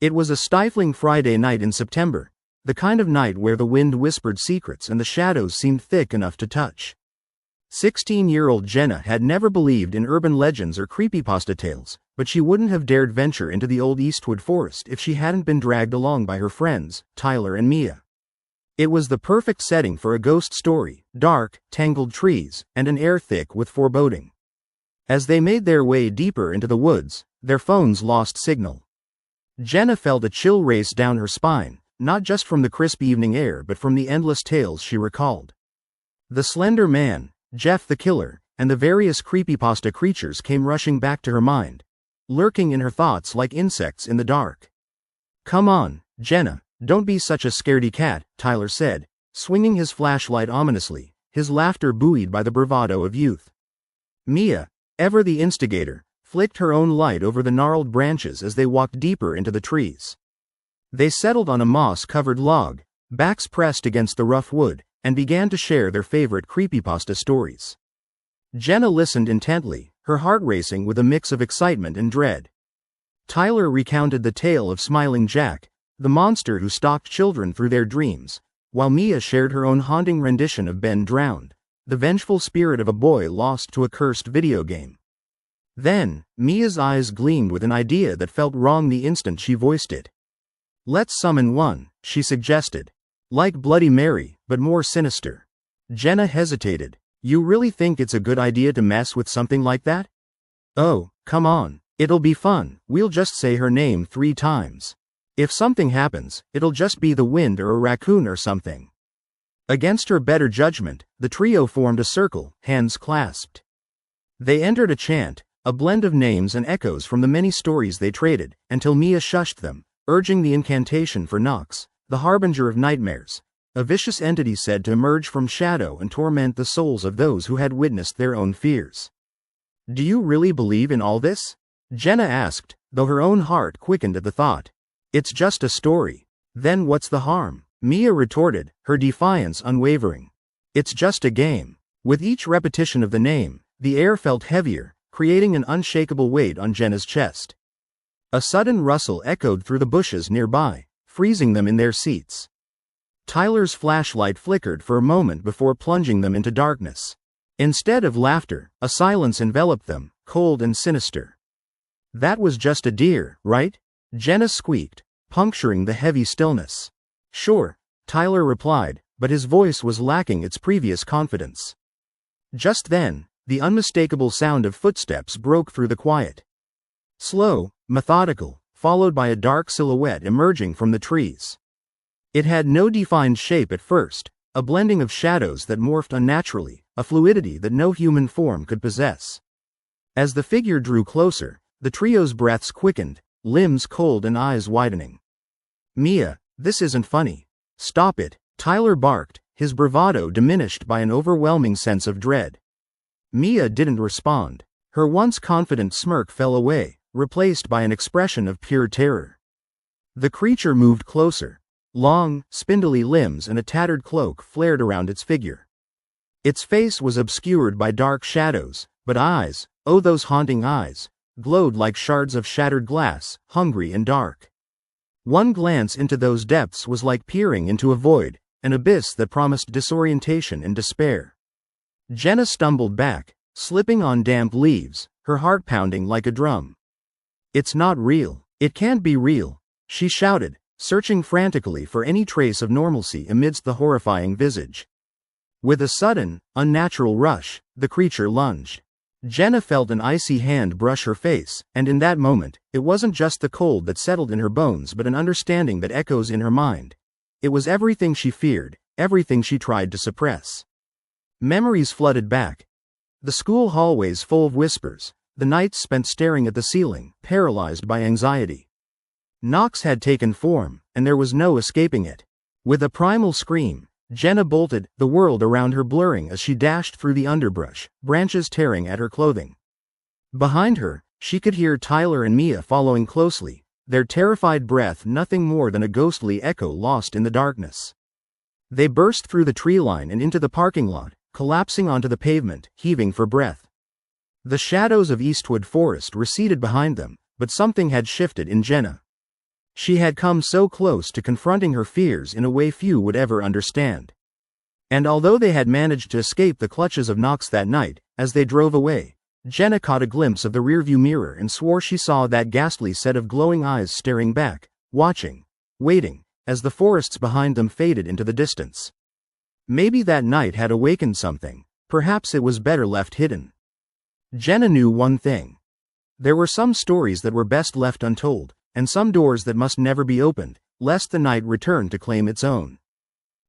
It was a stifling Friday night in September, the kind of night where the wind whispered secrets and the shadows seemed thick enough to touch. 16-year-old Jenna had never believed in urban legends or creepypasta tales, but she wouldn't have dared venture into the old Eastwood forest if she hadn't been dragged along by her friends, Tyler and Mia. It was the perfect setting for a ghost story: dark, tangled trees, and an air thick with foreboding. As they made their way deeper into the woods, their phones lost signal. Jenna felt a chill race down her spine, not just from the crisp evening air but from the endless tales she recalled. The Slender Man, Jeff the Killer, and the various creepypasta creatures came rushing back to her mind, lurking in her thoughts like insects in the dark. "Come on, Jenna, don't be such a scaredy cat," Tyler said, swinging his flashlight ominously, his laughter buoyed by the bravado of youth. Mia, ever the instigator, flicked her own light over the gnarled branches as they walked deeper into the trees. They settled on a moss-covered log, backs pressed against the rough wood, and began to share their favorite creepypasta stories. Jenna listened intently, her heart racing with a mix of excitement and dread. Tyler recounted the tale of Smiling Jack, the monster who stalked children through their dreams, while Mia shared her own haunting rendition of Ben Drowned, the vengeful spirit of a boy lost to a cursed video game. Then, Mia's eyes gleamed with an idea that felt wrong the instant she voiced it. "Let's summon one," she suggested. "Like Bloody Mary, but more sinister." Jenna hesitated. "You really think it's a good idea to mess with something like that?" "Oh, come on. It'll be fun. We'll just say her name 3 times. If something happens, it'll just be the wind or a raccoon or something." Against her better judgment, the trio formed a circle, hands clasped. They entered a chant, a blend of names and echoes from the many stories they traded, until Mia shushed them, urging the incantation for Nox, the harbinger of nightmares, a vicious entity said to emerge from shadow and torment the souls of those who had witnessed their own fears. "Do you really believe in all this?" Jenna asked, though her own heart quickened at the thought. "It's just a story." "Then what's the harm?" Mia retorted, her defiance unwavering. "It's just a game." With each repetition of the name, the air felt heavier, creating an unshakable weight on Jenna's chest. A sudden rustle echoed through the bushes nearby, freezing them in their seats. Tyler's flashlight flickered for a moment before plunging them into darkness. Instead of laughter, a silence enveloped them, cold and sinister. "That was just a deer, right?" Jenna squeaked, puncturing the heavy stillness. "Sure," Tyler replied, but his voice was lacking its previous confidence. Just then, the unmistakable sound of footsteps broke through the quiet. Slow, methodical, followed by a dark silhouette emerging from the trees. It had no defined shape at first, a blending of shadows that morphed unnaturally, a fluidity that no human form could possess. As the figure drew closer, the trio's breaths quickened, limbs cold and eyes widening. "Mia, this isn't funny. Stop it," Tyler barked, his bravado diminished by an overwhelming sense of dread. Mia didn't respond. Her once confident smirk fell away, replaced by an expression of pure terror. The creature moved closer. Long, spindly limbs and a tattered cloak flared around its figure. Its face was obscured by dark shadows, but eyes, oh those haunting eyes, glowed like shards of shattered glass, hungry and dark. One glance into those depths was like peering into a void, an abyss that promised disorientation and despair. Jenna stumbled back, slipping on damp leaves, her heart pounding like a drum. "It's not real. It can't be real," she shouted, searching frantically for any trace of normalcy amidst the horrifying visage. With a sudden, unnatural rush, the creature lunged. Jenna felt an icy hand brush her face, and in that moment, it wasn't just the cold that settled in her bones but an understanding that echoes in her mind. It was everything she feared, everything she tried to suppress. Memories flooded back. The school hallways full of whispers, the nights spent staring at the ceiling, paralyzed by anxiety. Nox had taken form, and there was no escaping it. With a primal scream, Jenna bolted, the world around her blurring as she dashed through the underbrush, branches tearing at her clothing. Behind her, she could hear Tyler and Mia following closely, their terrified breath nothing more than a ghostly echo lost in the darkness. They burst through the tree line and into the parking lot, collapsing onto the pavement, heaving for breath. The shadows of Eastwood Forest receded behind them, but something had shifted in Jenna. She had come so close to confronting her fears in a way few would ever understand. And although they had managed to escape the clutches of Knox that night, as they drove away, Jenna caught a glimpse of the rearview mirror and swore she saw that ghastly set of glowing eyes staring back, watching, waiting, as the forests behind them faded into the distance. Maybe that night had awakened something. Perhaps it was better left hidden. Jenna knew one thing. There were some stories that were best left untold, and some doors that must never be opened, lest the night return to claim its own.